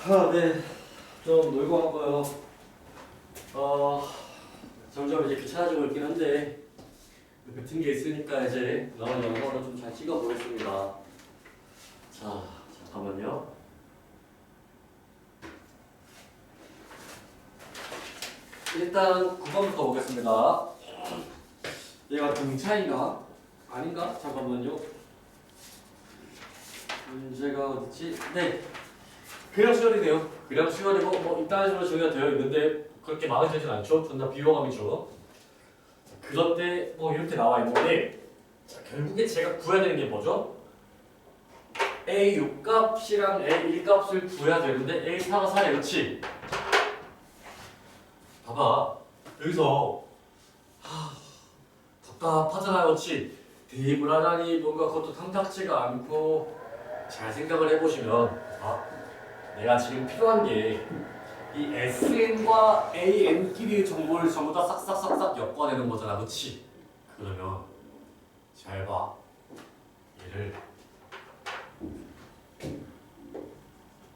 네. 좀 놀고 왔고요. 점점 이제 귀찮아지고 있긴 한데 같은 게 있으니까 이제 나온 영상을 좀 잘 찍어 보겠습니다. 자, 잠깐만요. 일단 9번부터 보겠습니다. 얘가 등차이가 아닌가? 잠깐만요. 문제가 어딨지? 네. 그냥 수열이네요. 그냥 수열이고 뭐 이딴 식으로 정의가 되어 있는데 그렇게 마음에 들진 않죠? 존나 비호감이죠. 그런데 뭐 이렇게 나와 있는데 자, 결국에 제가 구해야 되는 게 뭐죠? A6 값이랑 A1 값을 구해야 되는데 A4가 4야, 그렇지? 봐봐. 여기서 답답하잖아요, 그렇지? 대입을 하다니 뭔가 그것도 탐탁지가 않고 잘 생각을 해보시면 내가 지금 필요한 게 이 SN과 AN끼리의 정보를 전부 다 싹싹싹싹 엮어내는 거잖아, 그치? 그러면 잘 봐. 얘를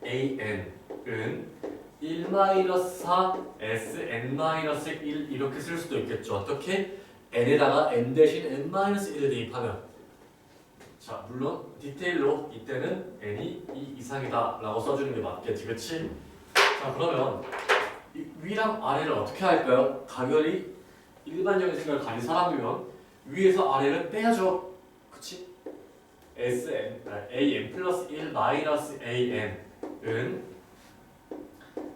AN은 1-4 SN-1 이렇게 쓸 수도 있겠죠. 어떻게? N에다가 N 대신 N-1을 대입하면 자, 물론 디테일로 이때는 N이 2 이상이다 라고 써주는 게 맞겠지, 그치? 자, 그러면 이 위랑 아래를 어떻게 할까요? 당연히 일반적인 생각을 가진 사람이면 위에서 아래를 빼야죠, 그치? AN 플러스 1 마이너스 AN은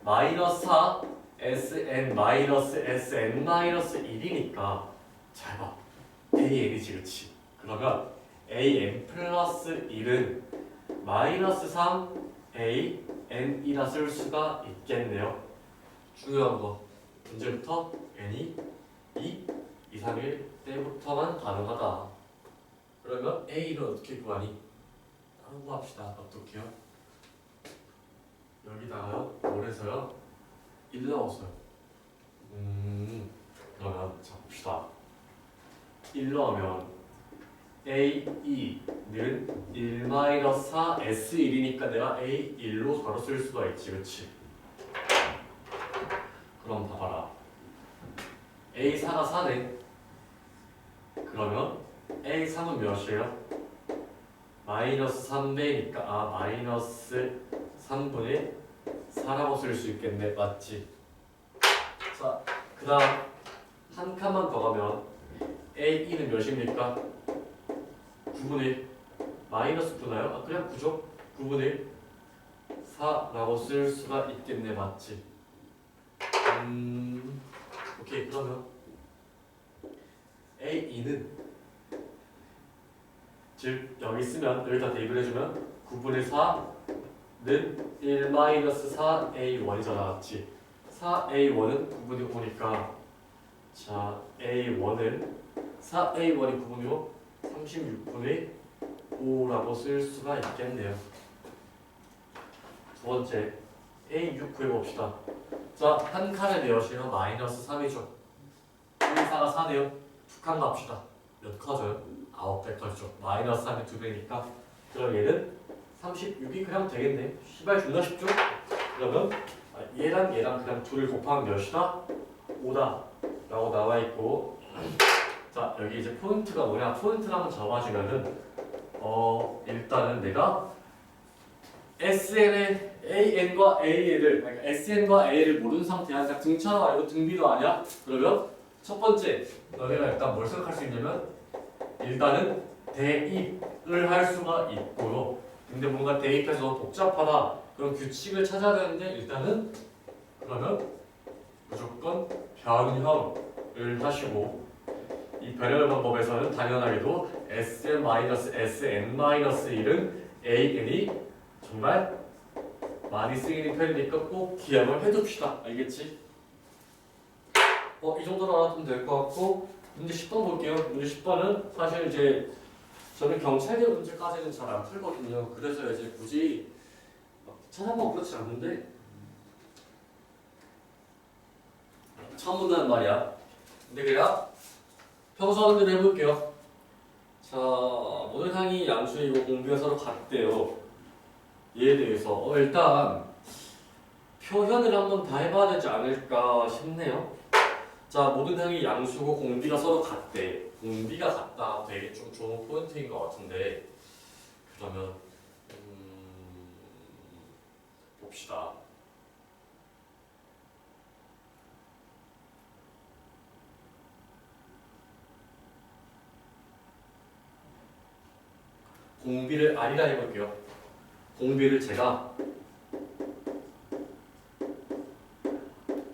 마이너스 4 SN 마이너스 SN 마이너스 1이니까 잘 봐. AN이지, 그치? 그러면 AN 플러스 1은 마이너스 3 AN이라 쓸 수가 있겠네요. 중요한 거. 언제부터? N이 2 이상 1 때부터만 가능하다. 그러면 A를 어떻게 구하니? 따로 구합시다. 어떻게요? 여기다가요. 뭘해서요? 1 넣었어요. 그러면 자 봅시다. 1 넣으면 A2는 1-4 S1이니까 내가 A1로 바로 쓸 수가 있지, 그치? 그럼 봐봐라. A4가 4네. 그러면 A3은 몇이에요? 마이너스 3배니까 마이너스 3분의 4라고 쓸 수 있겠네, 맞지? 자, 그 다음 한 칸만 더 가면 A2는 몇입니까? 9분의 1 마이너스 9나요? 그냥 9죠? 9분의 1 4라고 쓸 수가 있겠네, 맞지? 오케이. 그러면 A2는 즉 여기 쓰면 여기다 대입을 해주면 9분의 4는 1-4 A1이잖아, 맞지? 4A1은 9분의 5니까 자 A1은 4A1이 9분의 5 36분의 5라고 쓸 수가 있겠네요. 두 번째 A6 구해봅시다. 자, 한 칸에 몇이요? 마이너스 3이죠. 1-4가 4네요. 두 칸 갑시다. 몇 커져요? 9배 커지죠. 마이너스 3이 2배니까 그럼 얘는 36이 그냥 되겠네. 시발 존나 쉽죠? 그러면 얘랑 그냥 둘을 곱하면 몇이다? 5다 라고 나와있고 자, 여기 이제 포인트가 뭐냐? 포인트를 한번 잡아주면은 일단은 내가 AN과 AL을 그러니까 SN과 AL을 모르는 상태야. 그러니까 등차도 아니고 등비도 아니야. 그러면 첫 번째 너네가 일단 뭘 생각할 수 있냐면 일단은 대입을 할 수가 있고요. 근데 뭔가 대입해서 복잡하다 그런 규칙을 찾아야 되는데 일단은 그러면 무조건 변형을 하시고 이 변형 방법에서는 당연하게도 SM-SN-1은 AN이 정말 많이 쓰이는 편이니까 꼭 기억을 해둡시다. 알겠지? 이 정도로 알아두면 될 것 같고 문제 10번 볼게요. 문제 10번은 사실 이제 저는 경찰대 문제까지는 잘 안 풀거든요. 그래서 이제 굳이 찾아보고 그렇지 않는데 처음 본다는 말이야. 근데 그냥 평소 하는 대로 해볼게요. 자, 모델상이 양수이고 공비가 서로 같대요. 얘에 대해서 일단 표현을 한번 다 해봐야 되지 않을까 싶네요. 자, 모든 항이 양수고 공비가 서로 같대. 공비가 같다. 되게 좀 좋은 포인트인 것 같은데 그러면 봅시다. 공비를 R이라 해볼게요. 공비를 제가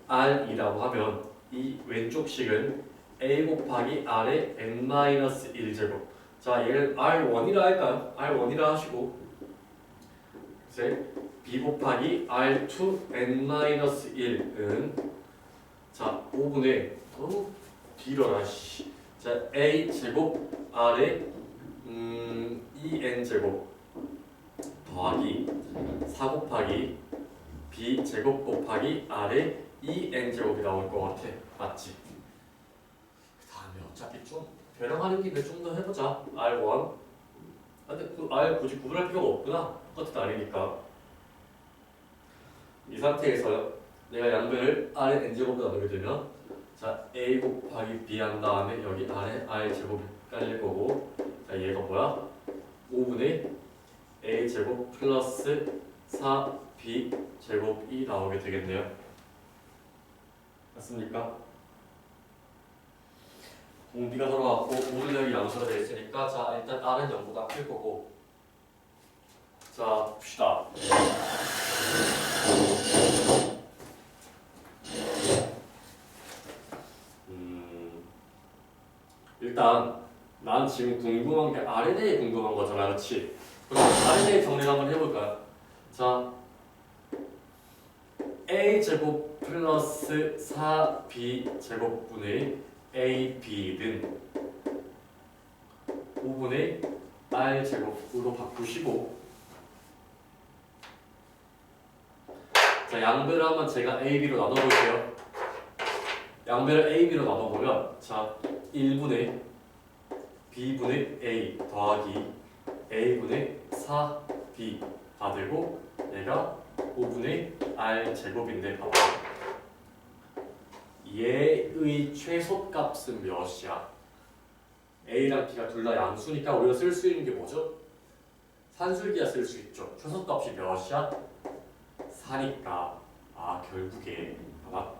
R이라고 하면 이 왼쪽 식은 A 곱하기 R의 n-1제곱. 자, 얘를 R1이라 할까요? R1이라 하시고 이제 B 곱하기 R2 n-1은 자 5분의 길어라 씨. 자 A 제곱 R의 2n제곱 더하기 4 곱하기 B 제곱 곱하기 R의 2n제곱이 나올 것 같아. 맞지? 그 다음에 어차피 좀 배령하는 김에 좀 더 해보자. R1 근데 그 R 굳이 구분할 필요가 없구나. 똑같은 R이니까 이 상태에서 내가 양변을 R의 n제곱으로 나누게 되면 자 A 곱하기 B 한 다음에 여기 R에 R 제곱이 깔릴 거고 자 얘가 뭐야? 5분의 A 제곱 플러스 4B 제곱이 나오게 되겠네요. 맞습니까? 공비가 들어갔고 모든 양수가 되어 있으니까 자 일단 R은 0보다 클 거고 자 봅시다. 일단 난 지금 궁금한 게 R에 대해 궁금한 거잖아, 그렇지? 그럼 R에 대해 정리를 한번 해볼까요? 자 A 제곱 플러스 4B 제곱분의 AB는 5분의 R 제곱으로 바꾸시고 자 양배를 한번 제가 AB로 나눠볼게요. 양배를 AB로 나눠보면 자 1분의 B분의 A 더하기 A분의 4B 받들고 얘가 5분의 R 제곱인데 봐봐. 얘의 최소값은 몇이야? A랑 B가 둘 다 양수니까 우리가 쓸 수 있는 게 뭐죠? 산술기가 쓸 수 있죠. 최소값이 몇이야? 4니까 아 결국에 봐봐.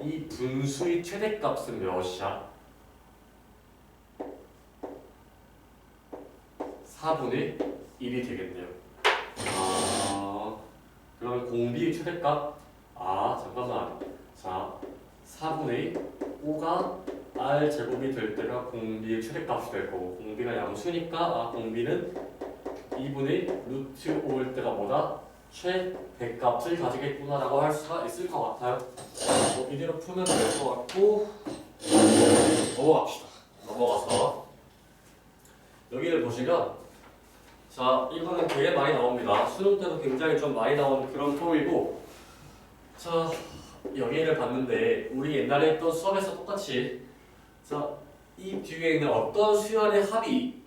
이 분수의 최대값은 몇이야? 4분의 1이 되겠네요. 그러면 공비의 최대값 잠깐만. 자 4분의 5가 R 제곱이 될 때가 공비의 최대값이 될 거고 공비가 양수니까 공비는 2분의 루트 5일 때가 뭐다? 최대값을 가지겠구나라고 할 수가 있을 것 같아요. 이대로 풀면 될 것 같고 넘어갑시다. 넘어가서 여기를 보시면 자 이거는 되게 많이 나옵니다. 수능 때도 굉장히 좀 많이 나오는 그런 폼이고 자 여기를 봤는데 우리 옛날에 했던 수업에서 똑같이 자 이 뒤에 있는 어떤 수열의 합이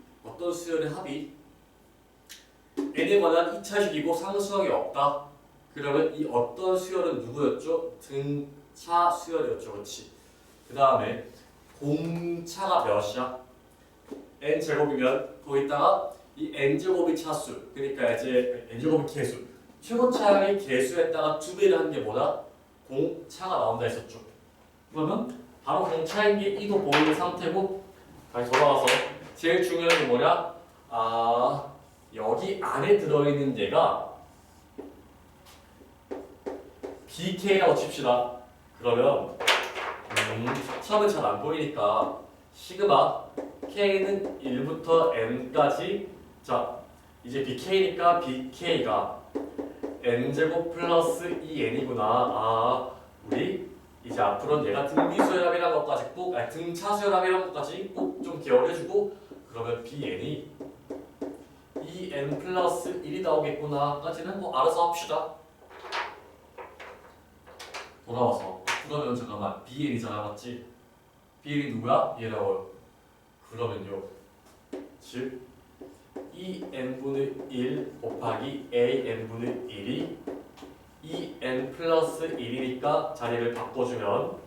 n에 관한 2차식이고 상수항이 없다. 그러면 이 어떤 수열은 누구였죠? 등차 수열이었죠. 그렇지? 그 다음에 공차가 몇이야? n제곱이면 거기다가 이 n제곱이 차수 그러니까 이제 n제곱이 개수 최고차의 개수에다가 2배를 하는 게 뭐다? 공차가 나온다 했었죠. 그러면 바로 공차인 게 2도 보이는 상태고 다시 돌아와서 제일 중요한 게 뭐냐? 여기 안에 들어있는 얘가 BK라고 칩시다. 그러면 처음엔 잘 안 보이니까 시그마 K는 1부터 N까지 자 이제 BK니까 BK가 N제곱 플러스 2N이구나. 우리 이제 앞으로는 얘가 등비수열합이라는 것까지 꼭 등차수열합이라는 것까지 꼭 좀 기억을 해주고 그러면 BN이 2N 플러스 1이 나오겠구나 까지는 뭐 알아서 합시다. 돌아와서 그러면 잠깐만 BN이잖아 맞지? BN이 누구야? 얘라고요. 그러면요 즉 2n분의 1 곱하기 an분의 1이 2n 플러스 A는 1이니까 자리를 바꿔주면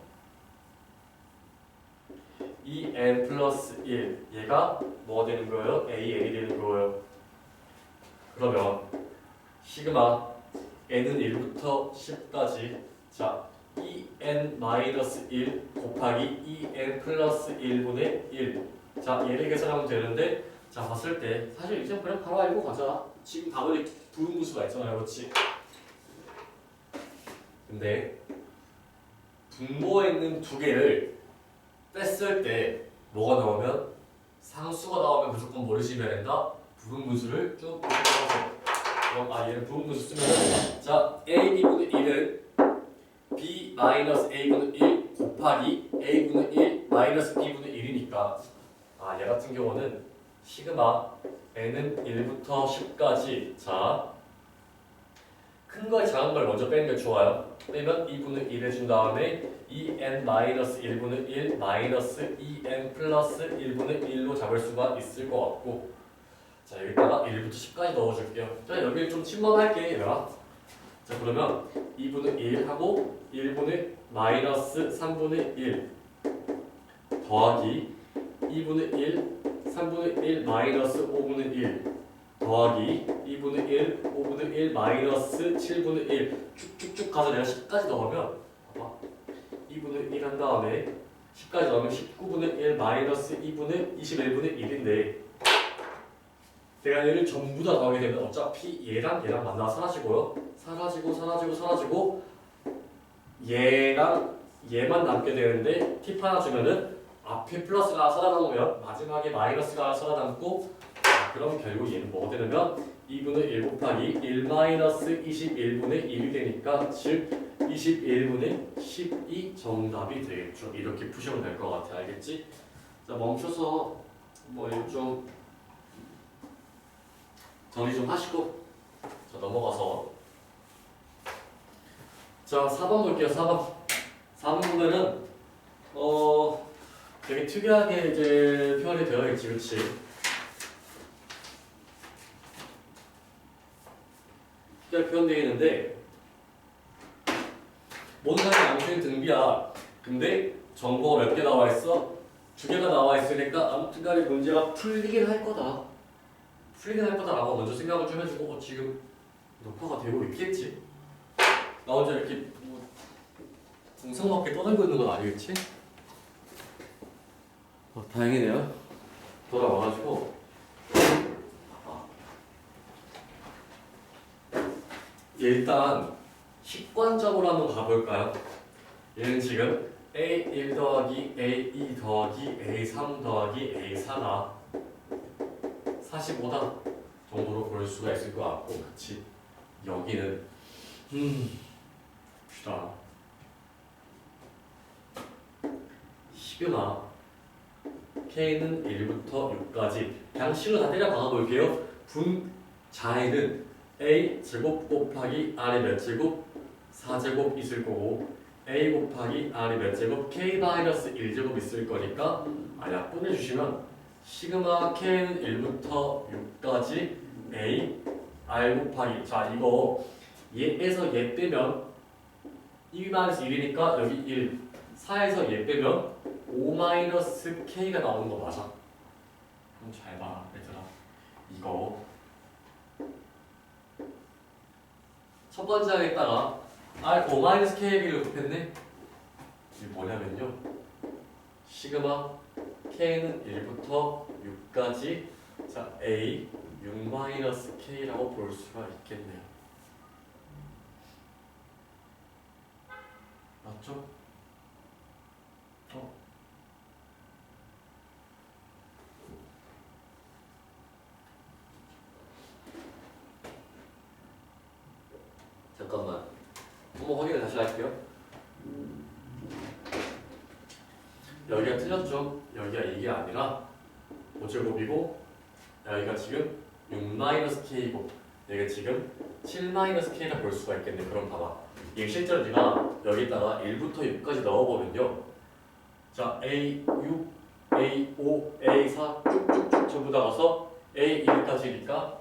2n 플러스 1 얘가 뭐가 되는 거예요? AN이 되는 거예요. 그러면 시그마 n은 1부터 10까지 자 2n-1 곱하기 2n 플러스 1분의 1 자 얘를 계산하면 되는데 자 봤을 때 사실 이제 그냥 바로 알고 가자. 지금 답은 부분분수가 있잖아요. 그렇지? 근데 분모에 있는 두 개를 뺐을 때 뭐가 나오면 상수가 나오면 무조건 뭘 의심해야 된다? 부분분수를 쭉 빼서 그럼 얘는 부분분수 쓰면 자 a b분의 1은 b 마이너스 a분의 1 곱하기 a분의 1 마이너스 b분의 1이니까 얘 같은 경우는 시그마 n은 1부터 10까지 자 큰 걸 작은 걸 먼저 빼는 게 좋아요. 빼면 2분의 1 해준 다음에 2n 마이너스 1분의 1 마이너스 2n 플러스 1분의 1로 잡을 수가 있을 것 같고 자 여기다가 1부터 10까지 넣어줄게요. 자 여기를 좀 침범할게 얘들아. 자 그러면 2분의 1 하고 1분의 마이너스 3분의 1 더하기 2분의 1 3분의 1 마이너스 5분의 1 더하기 2분의 1 5분의 1 마이너스 7분의 1 쭉쭉쭉 가서 내가 10까지 넣으면 봐봐 2분의 1 한 다음에 10까지 넣으면 19분의 1 마이너스 2분의 21분의 1인데 내가 얘를 전부 다 더하게 되면 어차피 얘랑 만나 사라지고요. 사라지고 얘랑 얘만 남게 되는데 팁 하나 주면은 앞에 플러스가 살아남으면 마지막에 마이너스가 살아남고 그럼 결국 얘는 뭐가 되냐면 2분의 1 곱하기 1 마이너스 21분의 1이 되니까 즉 21분의 12 정답이 되겠죠. 이렇게 푸시면 될 것 같아. 알겠지? 자 멈춰서 뭐 좀 정리 좀 하시고 자 넘어가서 자 4번 볼게요. 4번 보면은 되게 특이하게 이제 표현이 되어 있지, 그렇지? 특이하게 표현되어 있는데 모든 사람이 양수인 등비야. 근데 정보가 몇 개 나와 있어? 2개가 나와 있으니까 아무튼간에 문제가 풀리긴 할 거다. 라고 먼저 생각을 좀 해주고 지금 녹화가 되고 있겠지? 나 혼자 이렇게 궁상맞게 떠들고 있는 건 아니겠지? 다행이네요. 돌아와가지고 일단 식관적으로 한번 가볼까요? 얘는 지금 A1 더하기 A2 더하기 A3 더하기 A4가 45다 정도로 볼 수가 있을 것 같고 그치? 여기는 봅시다. 시그마 K는 1부터 6까지 그냥 C로 다 때려 박아볼게요. 분자에는 A 제곱 곱하기 R이 몇 제곱? 4제곱 있을 거고 A 곱하기 R이 몇 제곱? K-1제곱 있을 거니까 약분해 주시면 시그마 K는 1부터 6까지 A R 곱하기 자 이거 얘에서 얘 빼면 2-1이니까 여기 1 4에서 얘 빼면 5-K가 나오는 거 맞아? 그럼 잘 봐 얘들아. 이거 첫 번째 항에다가 R 5-K를 곱했네? 이게 뭐냐면요 시그마 K는 1부터 6까지 자 A 6-K라고 볼 수가 있겠네요. 맞죠? 잠깐만 한번 확인을 다시 할게요. 여기가 틀렸죠? 여기가 이게 아니라 5제곱이고 여기가 지금 6-K고 여기가 지금 7-K라 볼 수가 있겠네. 그럼 봐봐 이게 실제로 네가 여기다가 1부터 6까지 넣어보면요 자 A6, A5, A4 쭉쭉쭉 전부 다 가서 A1까지니까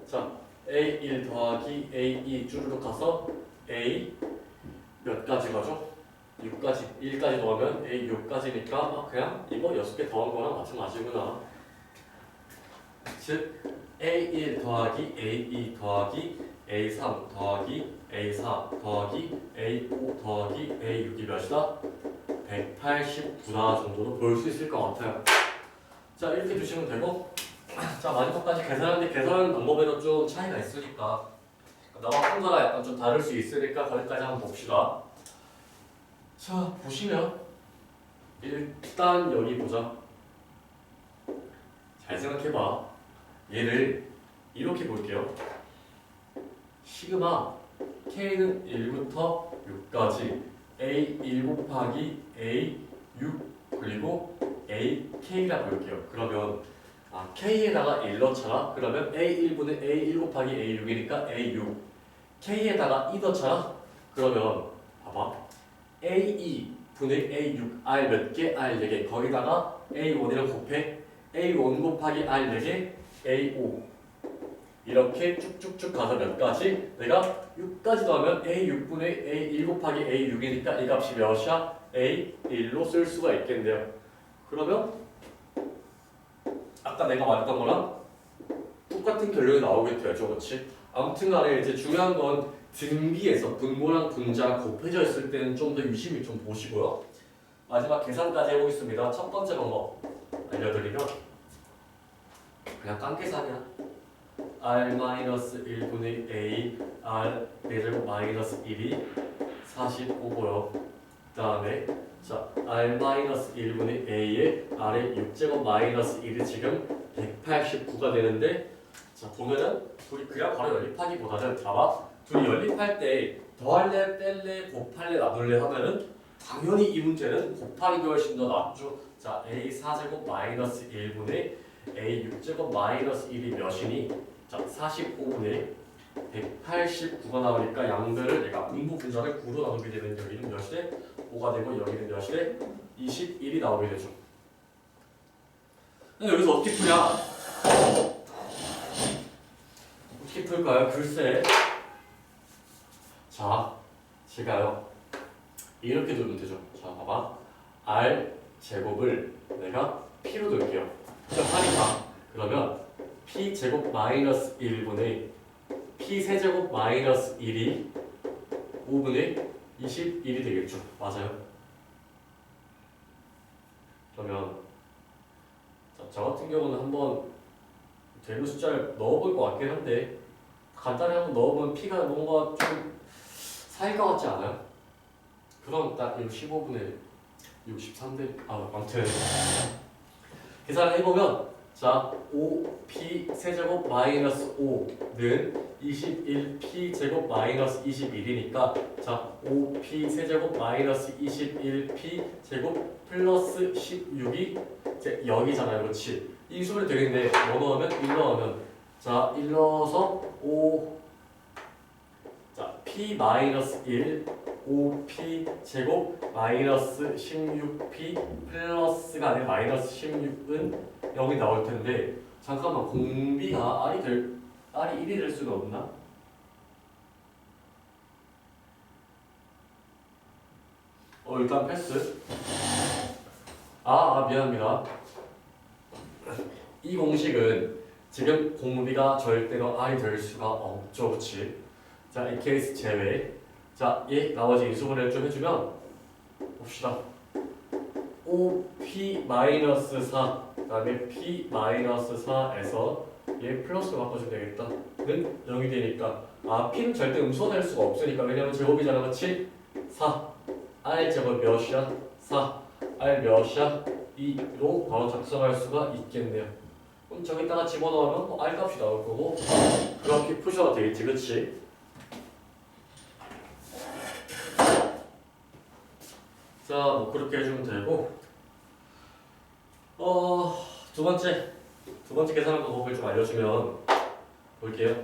자 A1 더하기 A2 쭈르륵 가서 A 몇 가지 가죠? 6까지 1까지 더하면 A 6까지니까 그냥 이거 6개 더한 거랑 마찬가지구나. 즉 A1 더하기 A2 더하기 A3 더하기 A4 더하기 A5 더하기 A6이 몇이다? 189다 정도로 볼 수 있을 것 같아요. 자 이렇게 두시면 되고, 자 마지막까지 계산하는데 계산 방법에도 좀 차이가 있으니까 나와 한 거랑 약간 좀 다를 수 있으니까 거기까지 한번 봅시다. 자 보시면 일단 여기 보자. 잘 생각해봐. 얘를 이렇게 볼게요. 시그마 K는 1부터 6까지 A1 곱하기 A6 그리고 AK라고 볼게요. 그러면 K에다가 1 넣잖아. 그러면 A1분의 A1 곱하기 A6이니까 A6. K에다가 2 넣잖아. 그러면 봐봐. A2분의 A6 R 몇 개? R 4개. 거기다가 A1이랑 곱해. A1 곱하기 R 4개 A5 이렇게 쭉쭉쭉 가서 몇 가지? 내가 6까지 더하면 A6분의 A1 곱하기 A6이니까 이 값이 몇이야? A1로 쓸 수가 있겠네요. 그러면 아까 내가 말했던 거랑 똑같은 결론이 나오게 되죠. 그렇지? 아무튼 간에 이제 중요한 건 등비에서 분모랑 분자가 곱해져 있을 때는 좀 더 유심히 좀 보시고요. 마지막 계산까지 해보겠습니다. 첫 번째 방법 알려드리면 그냥 깡 계산이야. R-1분의 A, R 4제곱 마이너스 1이 45고요. 그 다음에 자 R-1분의 A에 R의 6제곱 마이너스 1이 지금 189가 되는데, 자 보면은 둘이 그냥 바로 연립하기보다는 봐봐. 둘이 연립할 때 더할래, 뺄래, 곱할래, 나눌래 하면은 당연히 이 문제는 곱하기가 훨씬 더 낫죠. 자 A 4제곱 마이너스 1분의 A 6제곱 마이너스 1이 몇이니? 자 45분의 189가 나오니까 양들을 내가 분모 분자를 9로 나누게 되면 여기는 몇이 돼? 5가 되고 여기는 몇이 돼? 21이 나오게 되죠. 근데 여기서 어떻게 푸냐? 어떻게 풀까요? 글쎄. 자, 제가요 이렇게 두면 되죠. 자, 봐봐. R 제곱을 내가 P로 둘게요. 하니까 그러면 P 제곱 마이너스 1분의 P 세제곱 마이너스 1이 5분의 21이 되겠죠. 맞아요? 그러면 자, 저 같은 경우는 한번 되는 숫자를 넣어볼 것 같긴 한데 간단히 한번 넣어보면 P가 뭔가 좀 사일 것 같지 않아요? 그럼 딱 15분의 63대 아무튼 계산을 해보면 자 5P 세제곱 마이너스 5는 21P 제곱 마이너스 21이니까 자 5P 세제곱 마이너스 21P 제곱 플러스 16이 이제 여기잖아요. 그렇지? 이 수를 되겠네. 뭐 넣으면 1 넣으면 자 1 넣어서 5 자 P 마이너스 1 5P 제곱 마이너스 16P 플러스가 아니라 마이너스 16은 여기 나올 텐데 잠깐만 공비가 R이 1이 될 수는 없나? 일단 패스. 미안합니다. 이 공식은 지금 공비가 절대로 R이 될 수가 없죠. 그치? 자, 이 케이스 제외. 자, 나머지 인수분해를 좀 해주면 봅시다. 5P-4 그 다음에 P-4에서 얘 플러스로 바꿔주면 되겠다. 는 0이 되니까 P는 절대 음수가 될 수가 없으니까 왜냐면 제곱이잖아. 그치? 4 R 제곱 몇이야? 4 R 몇이야? 2로 바로 작성할 수가 있겠네요. 그럼 저기다가 집어넣으면 R 값이 나올 거고 그렇게 푸셔도 되겠지. 그치? 자, 뭐 그렇게 해주면 되고 두 번째 계산 방법을 좀 알려주면 볼게요.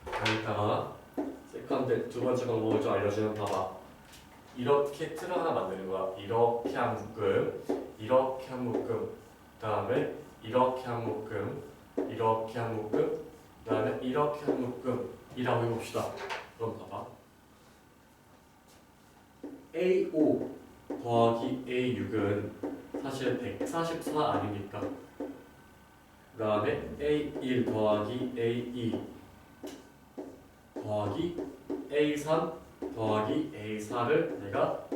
여기다가 세컨드 두 번째 방법을 좀 알려주면 봐봐. 이렇게 틀 하나 만드는 거야. 이렇게 한 묶음, 이렇게 한 묶음, 그 다음에 이렇게 한 묶음, 이렇게 한 묶음, 그 다음에 이렇게 한 묶음이라고 해봅시다. 그럼 봐봐. A5 더하기 A6은 사실 144 아닙니까? 그 다음에 A1 더하기 A2 더하기 A3 더하기 A4를 내가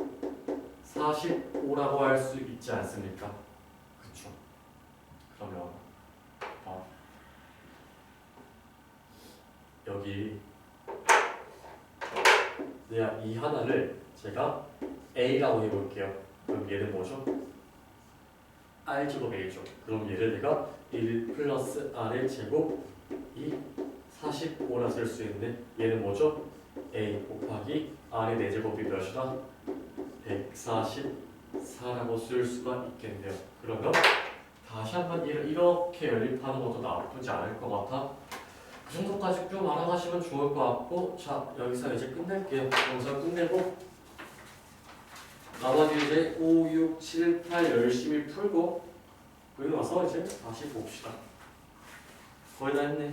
45라고 할 수 있지 않습니까? 그쵸? 그러면 여기 내가 이 하나를 제가 A라고 해볼게요. 그럼 얘는 뭐죠? R제곱 A죠. 그럼 얘를 내가 1 플러스 R의 제곱 이 45라 쓸 수 있는데 얘는 뭐죠? A 곱하기 R의 4제곱이 몇이다? 144라고 쓸 수가 있겠네요. 그러면 다시 한번 이렇게 연립하는 것도 나쁘지 않을 것 같아. 그 정도까지 좀 알아가시면 좋을 것 같고, 자 여기서 이제 끝낼게요. 영상 끝내고 나머지 이제 5, 6, 7, 8 열심히 풀고 그리고 나서 이제 다시 봅시다. 거의 다 했네.